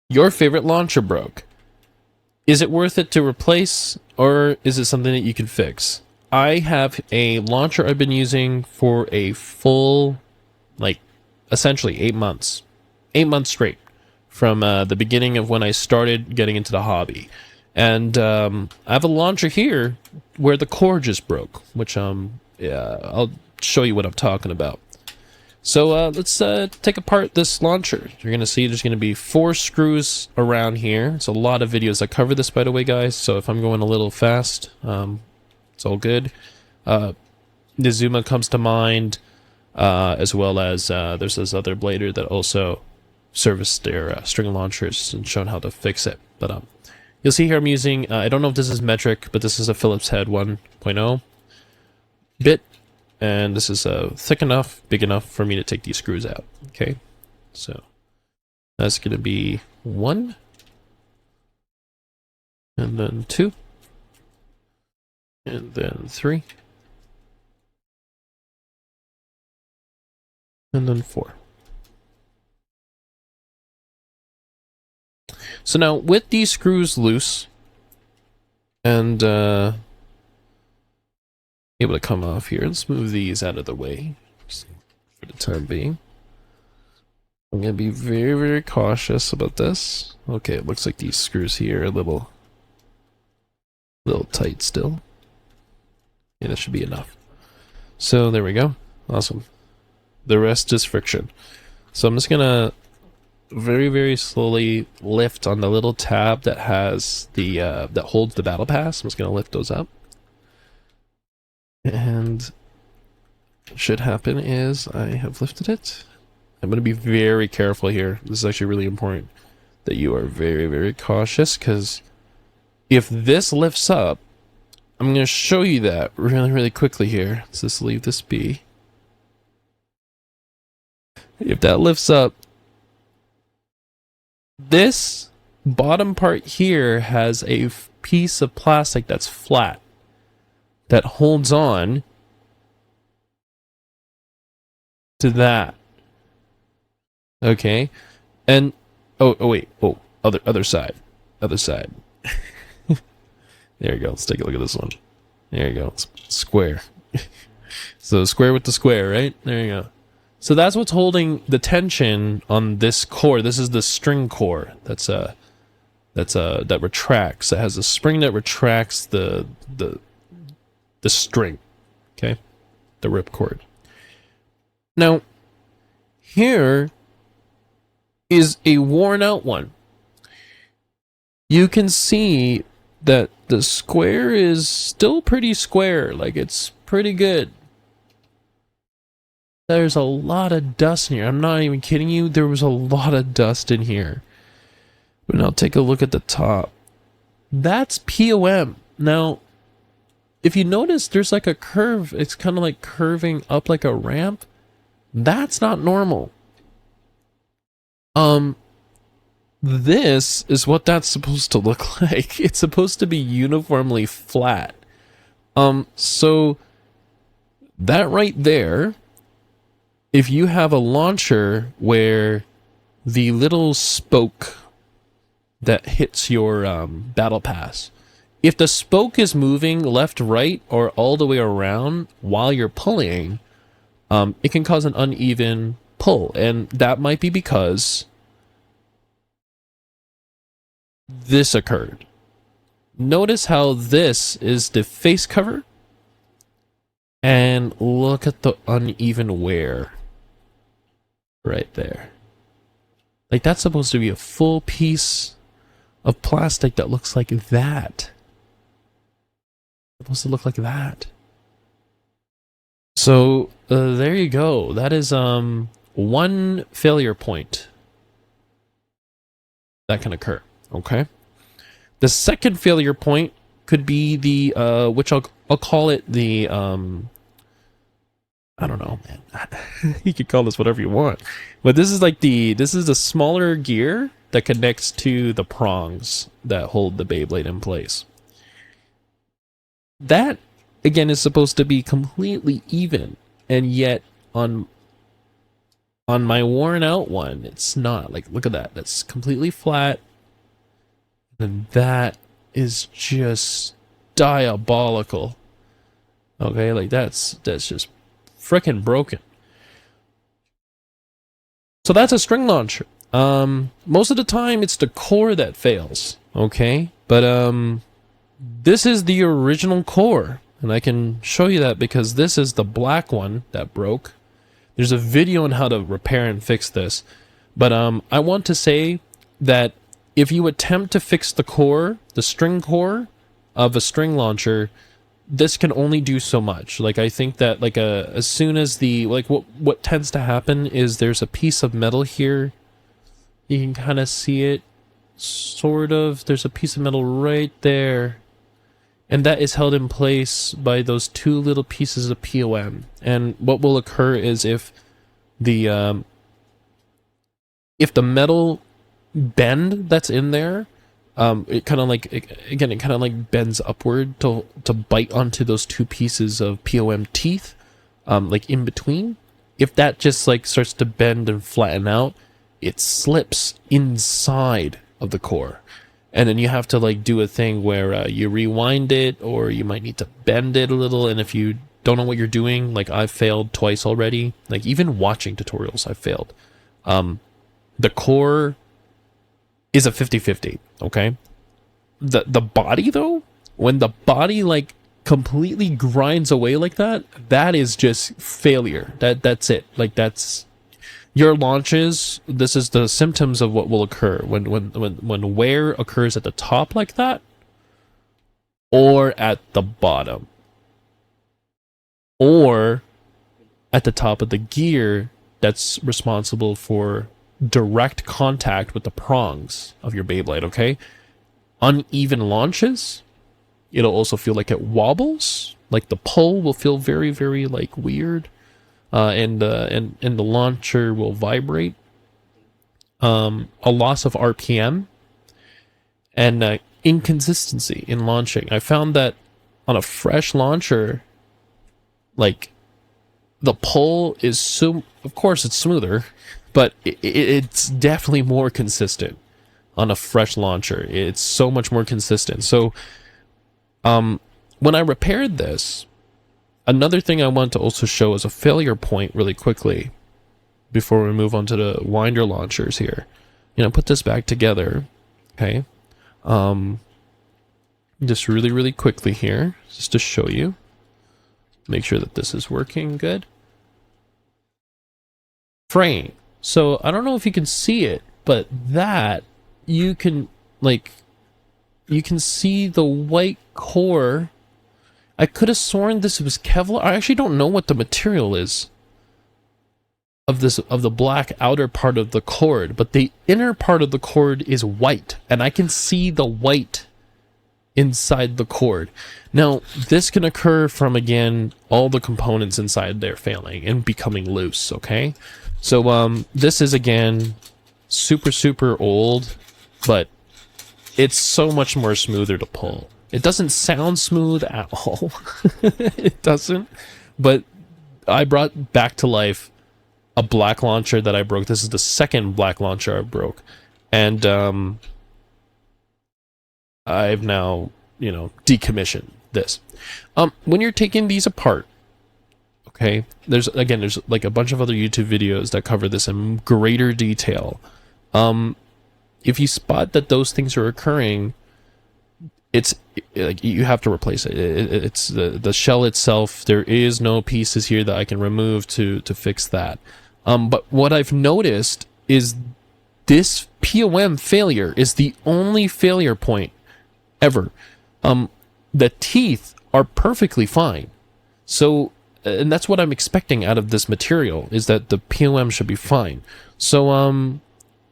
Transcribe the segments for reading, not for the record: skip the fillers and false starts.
Your favorite launcher broke. Is it worth it to replace, or is it something that you can fix? I have a launcher I've been using for a full, like, essentially 8 months. 8 months straight. From the beginning of when I started getting into the hobby. And I have a launcher here where the core just broke, which, yeah, I'll show you what I'm talking about. So let's take apart this launcher. You're going to see there's going to be 4 screws around here. It's a lot of videos that cover this, by the way, guys. So if I'm going a little fast, it's all good. Nizuma comes to mind, as well as there's this other blader that also serviced their string launchers and shown how to fix it. But you'll see here I'm using, I don't know if this is metric, but this is a Phillips head 1.0 bit. And this is thick enough, big enough for me to take these screws out. Okay, so that's going to be 1, and then 2, and then 3, and then 4. So now with these screws loose and able to come off here. Let's move these out of the way for the time being. I'm going to be very, very cautious about this. Okay, it looks like these screws here are a little tight still. Yeah, that should be enough. So there we go. Awesome. The rest is friction. So I'm just going to very, very slowly lift on the little tab that has the that holds the battle pass. I'm just going to lift those up. And what should happen is I have lifted it. I'm going to be very careful here. This is actually really important that you are very, very cautious, because if this lifts up, I'm going to show you that really, really quickly here. Let's just leave this be. If that lifts up, this bottom part here has a piece of plastic that's flat that holds on to that. Okay, and other side. There you go. Let's take a look at this one. There you go. It's square. So square with the square, right? There you go. So that's what's holding the tension on this core. This is the string core. That retracts. It has a spring that retracts the string. Okay, the ripcord. Now, here is a worn out one. You can see that the square is still pretty square, like it's pretty good. There's a lot of dust in here. I'm not even kidding you. There was a lot of dust in here. But now take a look at the top. That's POM. Now, if you notice, there's like a curve. It's kind of like curving up like a ramp. That's not normal. This is what that's supposed to look like. It's supposed to be uniformly flat. So that right there, if you have a launcher where the little spoke that hits your battle pass, if the spoke is moving left, right, or all the way around while you're pulling, it can cause an uneven pull. And that might be because this occurred. Notice how this is the face cover, and look at the uneven wear right there. Like, that's supposed to be a full piece of plastic that looks like that. It's supposed to look like that. So there you go. That is one failure point that can occur. Okay. The second failure point could be the which I'll call it the I don't know, man. You could call this whatever you want. But this is like this is a smaller gear that connects to the prongs that hold the Beyblade in place. That again is supposed to be completely even, and yet on On my worn out one, it's not. Like, look at that. That's completely flat. And that is just diabolical. Okay, like that's just freaking broken. So that's a string launcher. Most of the time it's the core that fails. Okay, but this is the original core, and I can show you that because this is the black one that broke. There's a video on how to repair and fix this, but I want to say that if you attempt to fix the core, the string core of a string launcher, this can only do so much. Like, I think that like as soon as the what tends to happen is there's a piece of metal here. You can kind of see it, sort of. There's a piece of metal right there. And that is held in place by those two little pieces of POM. And what will occur is if the metal bend that's in there, it kind of like, it kind of like bends upward to bite onto those two pieces of POM teeth, like in between. If that just like starts to bend and flatten out, it slips inside of the core. And then you have to like do a thing where you rewind it, or you might need to bend it a little. And if you don't know what you're doing, like I've failed twice already, like even watching tutorials, I've failed. The core is a 50-50, okay? The body though, when the body like completely grinds away like that, that is just failure. That's it. Like that's your launches. This is the symptoms of what will occur when wear occurs at the top like that, or at the bottom, or at the top of the gear that's responsible for direct contact with the prongs of your Beyblade, okay? Uneven launches, it'll also feel like it wobbles, like the pull will feel very, very like weird. And the launcher will vibrate. A loss of RPM and inconsistency in launching. I found that on a fresh launcher, like the pull is so, of course it's smoother, but it's definitely more consistent on a fresh launcher. It's so much more consistent. So when I repaired this, another thing I want to also show as a failure point really quickly before we move on to the winder launchers here. You know, put this back together, okay? Just really, really quickly here, just to show you. Make sure that this is working good. Frame. So, I don't know if you can see it, but that, you can, like, you can see the white core. I could have sworn this was Kevlar. I actually don't know what the material is of the black outer part of the cord, but the inner part of the cord is white, and I can see the white inside the cord. Now, this can occur from, again, all the components inside there failing and becoming loose, okay? So, this is, again, super, super old, but it's so much more smoother to pull. It doesn't sound smooth at all. It doesn't. But I brought back to life a black launcher that I broke. This is the second black launcher I broke. And I've now, you know, decommissioned this. When you're taking these apart, okay, there's like a bunch of other YouTube videos that cover this in greater detail. If you spot that those things are occurring, it's like you have to replace it. It's the shell itself. There is no pieces here that I can remove to fix that. But what I've noticed is this POM failure is the only failure point ever. The teeth are perfectly fine. So, and that's what I'm expecting out of this material, is that the POM should be fine. So,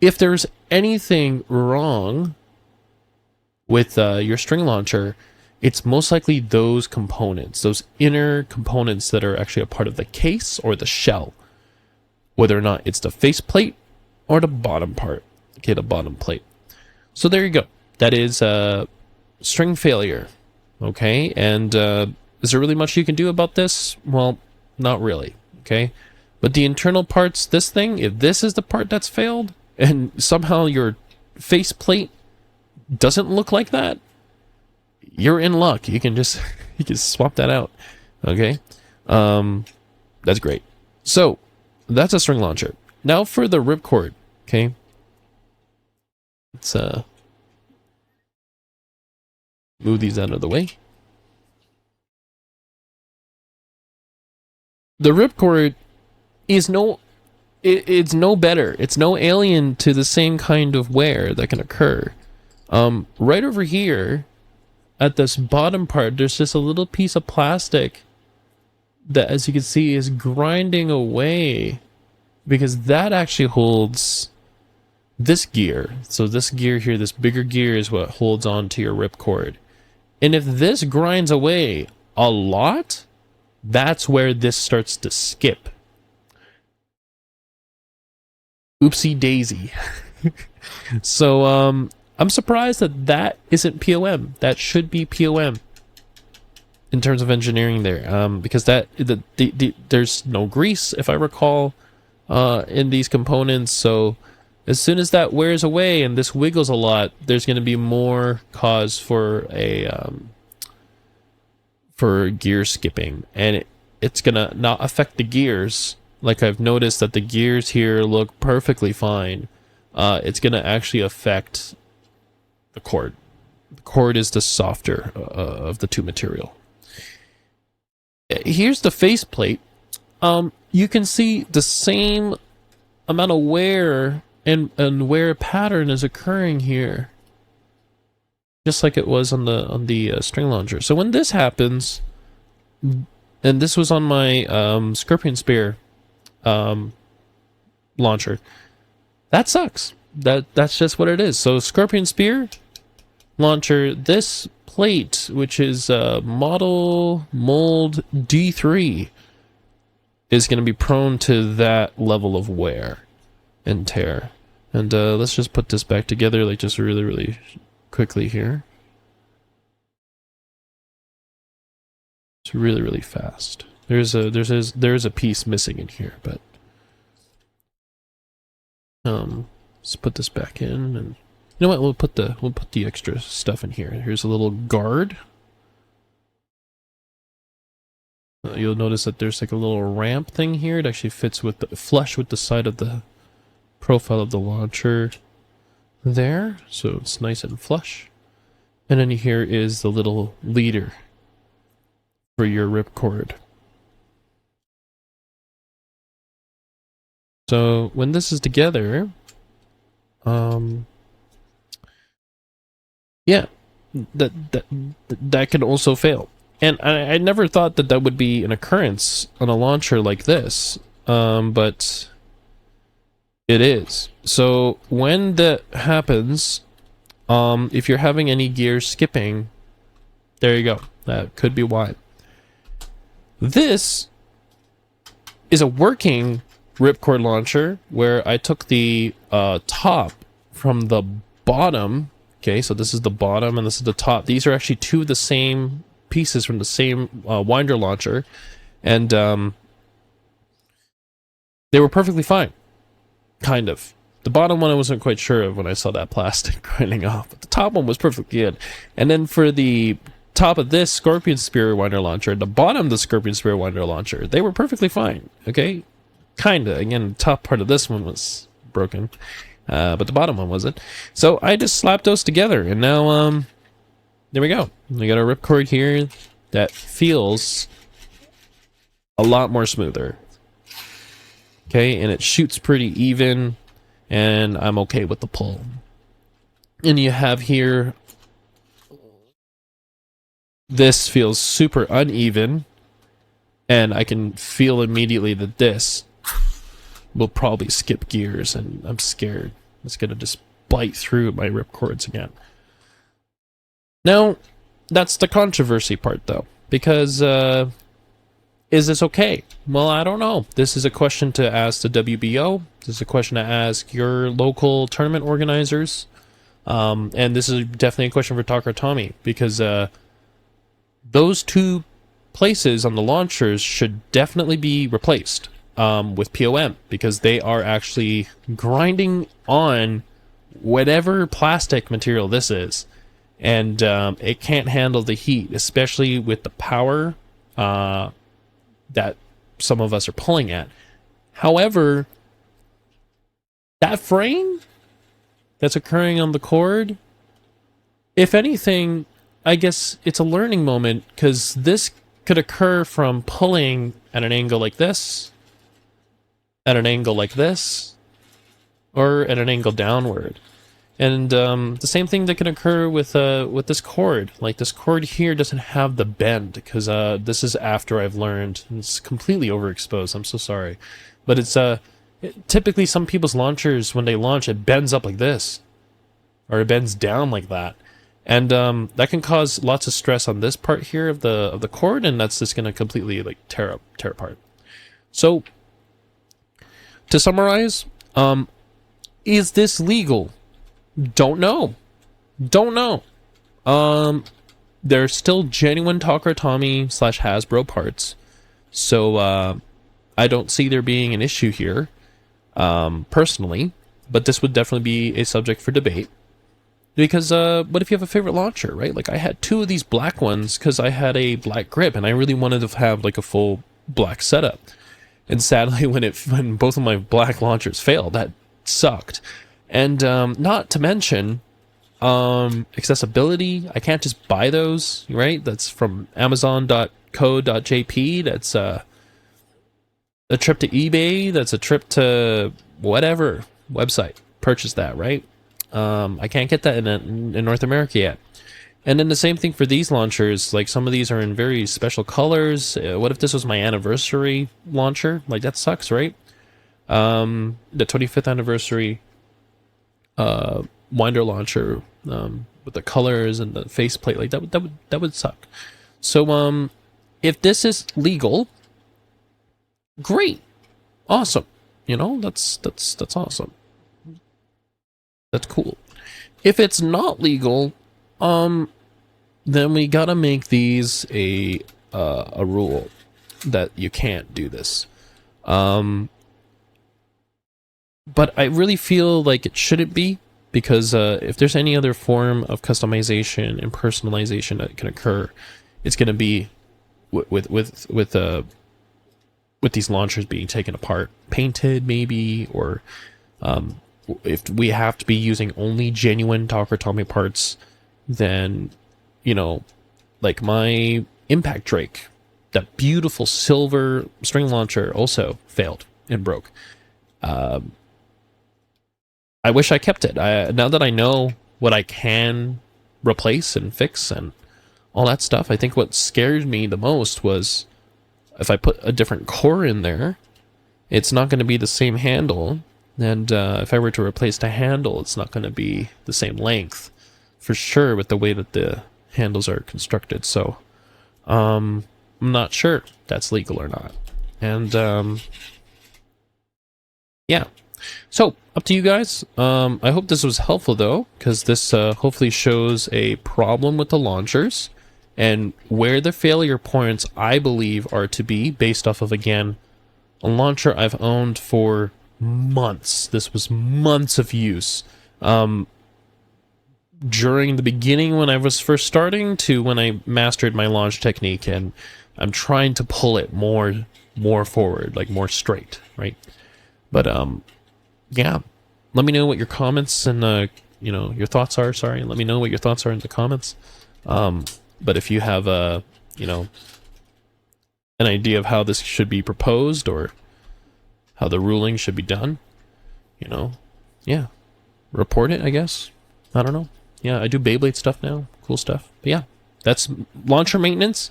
if there's anything wrong with your string launcher, it's most likely those components, those inner components that are actually a part of the case or the shell, whether or not it's the face plate or the bottom part. Okay, the bottom plate. So there you go. That is string failure. Okay, and is there really much you can do about this? Well, not really. Okay, But the internal parts, this thing, if this is the part that's failed, and somehow your faceplate doesn't look like that, you're in luck. You can just you can swap that out. Okay, that's great. So that's a string launcher. Now for the ripcord. Okay, let's move these out of the way. The ripcord is it's no better. It's no alien to the same kind of wear that can occur. Right over here, at this bottom part, there's just a little piece of plastic that, as you can see, is grinding away, because that actually holds this gear. So this gear here, this bigger gear, is what holds on to your ripcord. And if this grinds away a lot, that's where this starts to skip. Oopsie daisy. So I'm surprised that that isn't POM. That should be POM in terms of engineering there, because that there's no grease, if I recall, in these components. So as soon as that wears away and this wiggles a lot, there's going to be more cause for a for gear skipping, and it's going to not affect the gears. Like, I've noticed that the gears here look perfectly fine. It's going to actually affect the cord. The cord is the softer of the two material. Here's the faceplate. You can see the same amount of wear and wear pattern is occurring here, just like it was on the string launcher. So when this happens, and this was on my Scorpion Spear launcher, that sucks. That's just what it is. So Scorpion Spear launcher, this plate, which is model mold D3, is going to be prone to that level of wear and tear. And let's just put this back together, like, just really quickly here. It's really fast. There's a piece missing in here, but let's put this back in, and you know what? We'll put the extra stuff in here. Here's a little guard. You'll notice that there's like a little ramp thing here. It actually fits with flush with the side of the profile of the launcher there, so it's nice and flush. And then here is the little leader for your ripcord. So when this is together, yeah, that can also fail. And I never thought that would be an occurrence on a launcher like this, but it is. So when that happens, if you're having any gear skipping, there you go. That could be why. This is a working ripcord launcher where I took the top from the bottom. Okay, so this is the bottom and this is the top. These are actually two of the same pieces from the same winder launcher, and they were perfectly fine. Kind of. The bottom one I wasn't quite sure of when I saw that plastic grinding off, but the top one was perfectly good. And then for the top of this Scorpion Spear winder launcher and the bottom of the Scorpion Spear winder launcher, they were perfectly fine. Okay, kinda. Again, the top part of this one was broken, but the bottom one wasn't. So I just slapped those together, and now there we go. We got a ripcord here that feels a lot more smoother. Okay, and it shoots pretty even, and I'm okay with the pull. And you have here, this feels super uneven, and I can feel immediately that this will probably skip gears, and I'm scared it's gonna just bite through my ripcords again. Now, that's the controversy part, though, because is this okay? Well, I don't know. This is a question to ask the WBO. This is a question to ask your local tournament organizers. And this is definitely a question for Talker Tommy, because those two places on the launchers should definitely be replaced. with POM, because they are actually grinding on whatever plastic material this is, and it can't handle the heat, especially with the power that some of us are pulling at. However, that frame that's occurring on the cord, if anything, I guess it's a learning moment, because this could occur from pulling at an angle like this, at an angle like this, or at an angle downward. And the same thing that can occur with this cord. Like, this cord here doesn't have the bend, because this is after I've learned. It's completely overexposed. I'm so sorry. But it's typically some people's launchers, when they launch, it bends up like this, or it bends down like that. And that can cause lots of stress on this part here of the cord, and that's just going to completely like tear apart. So, to summarize, is this legal? Don't know. They're still genuine Takara-Tomy / Hasbro parts, so I don't see there being an issue here, personally. But this would definitely be a subject for debate. Because what if you have a favorite launcher, right? Like, I had 2 of these black ones because I had a black grip, and I really wanted to have like a full black setup. And sadly, when both of my black launchers failed, that sucked. And not to mention accessibility. I can't just buy those, right? That's from Amazon.co.jp. That's a trip to eBay. That's a trip to whatever website. Purchase that, right? I can't get that in North America yet. And then the same thing for these launchers. Like, some of these are in very special colors. What if this was my anniversary launcher? Like, that sucks, right? The 25th anniversary winder launcher with the colors and the faceplate, like that would suck. So if this is legal, great, awesome. You know, that's awesome. That's cool. If it's not legal, then we gotta make these a rule that you can't do this. But I really feel like it shouldn't be, because if there's any other form of customization and personalization that can occur, it's going to be with these launchers being taken apart, painted maybe, or if we have to be using only genuine Takara-Tomy parts, then, you know, like my Impact Drake, that beautiful silver string launcher, also failed and broke. I wish I kept it. Now that I know what I can replace and fix and all that stuff, I think what scared me the most was if I put a different core in there, it's not going to be the same handle. And if I were to replace the handle, it's not going to be the same length, for sure, with the way that the handles are constructed. So I'm not sure if that's legal or not. And yeah. So, up to you guys. I hope this was helpful, though, because this hopefully shows a problem with the launchers and where the failure points, I believe, are to be, based off of, again, a launcher I've owned for months. This was months of use. During the beginning, when I was first starting, to when I mastered my launch technique, and I'm trying to pull it more forward, like more straight, right? But, yeah, let me know what your comments and, you know, your thoughts are. Sorry, let me know what your thoughts are in the comments. But if you have, you know, an idea of how this should be proposed or how the ruling should be done, you know, yeah, report it, I guess. I don't know. Yeah, I do Beyblade stuff now. Cool stuff. But yeah, that's launcher maintenance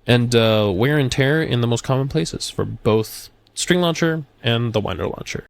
and wear and tear in the most common places for both string launcher and the winder launcher.